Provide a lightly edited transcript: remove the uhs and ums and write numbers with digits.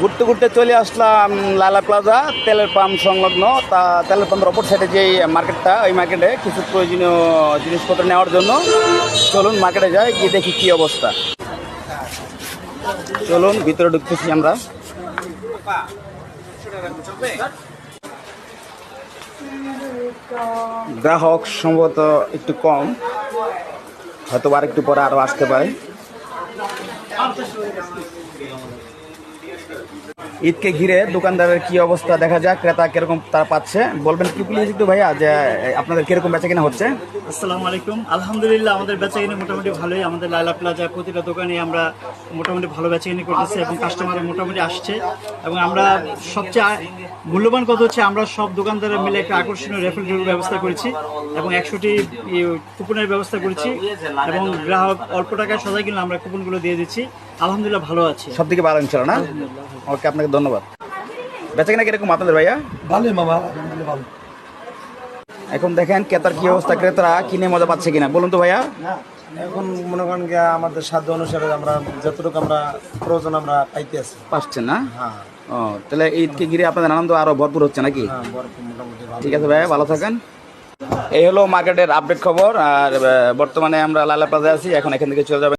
ঘুরতে ঘুরতে চলে আসলাম লালা প্লাজা তেলের পাম্প সংলগ্ন। তা তেলের পাম্পের অপর সাইডে যে মার্কেটটা, ওই মার্কেটে কিছু প্রয়োজনীয় জিনিসপত্র নেওয়ার জন্য চলুন মার্কেটে যাই, গিয়ে দেখি কী অবস্থা। চলুন ভিতরে ঢুকতেছি আমরা। গ্রাহক সম্ভবত একটু কম, হয়তো আর একটু পরে আরও আসতে পারে। ঈদকে ঘিরে দোকানদারের কি অবস্থা দেখা যাক, ক্রেতা কিরকম তারা পাচ্ছে বলবেন কি প্লিজ একটু ভাইয়া, যে আপনাদের কিরকম বেচা কিনা হচ্ছে? আসসালামু আলাইকুম। আলহামদুলিল্লাহ আমাদের বেচাকিনি মোটামুটি ভালোই। আমাদের লায়লা প্লাজা প্রতিটা দোকানে আমরা মোটামুটি ভালো বেচাকিনি করতেছি এবং কাস্টমার মোটামুটি আসছে। এবং আমরা সবচেয়ে মূল্যবান কথা হচ্ছে আমরা সব দোকানদারের মিলে একটা আকর্ষণীয় রেফারেল ড্রিংকের ব্যবস্থা করেছি এবং 100টি কুপনের ব্যবস্থা করেছি এবং গ্রাহক অল্প টাকায় সদাই কিনলে আমরা কুপনগুলো দিয়ে দিচ্ছি। আলহামদুলিল্লাহ ভালো আছে, সব দিকে ভালো ইনশাল্লাহ না? ওকে, আপনাকে ধন্যবাদ। বেচা কিনা কিরকম আপনাদের ভাইয়া? ভালোই মামা, আলহামদুলিল্লাহ ভালো। এখন দেখেন ক্রেতার কি অবস্থা, ক্রেতারা কিনে মজা পাচ্ছে কিনা বলুন তো ভাইয়া। এখন মনে করেন যে আমাদের সাধ্য অনুসারে আমরা যতটুকু আমরা প্রয়োজন আমরা পাইতে আছি। পাচ্ছেন না? হ্যাঁ ও, তাহলে ঈদকে ঘিরে আপনাদের আনন্দ আরো ভরপুর হচ্ছে নাকি? হ্যাঁ, মোটামুটি ভালো। ঠিক আছে ভাইয়া, ভালো থাকেন। এই হলো মার্কেটের আপডেট খবর। আর বর্তমানে আমরা লালা প্লাজায় আছি, এখন এখান থেকে চলে যাবেন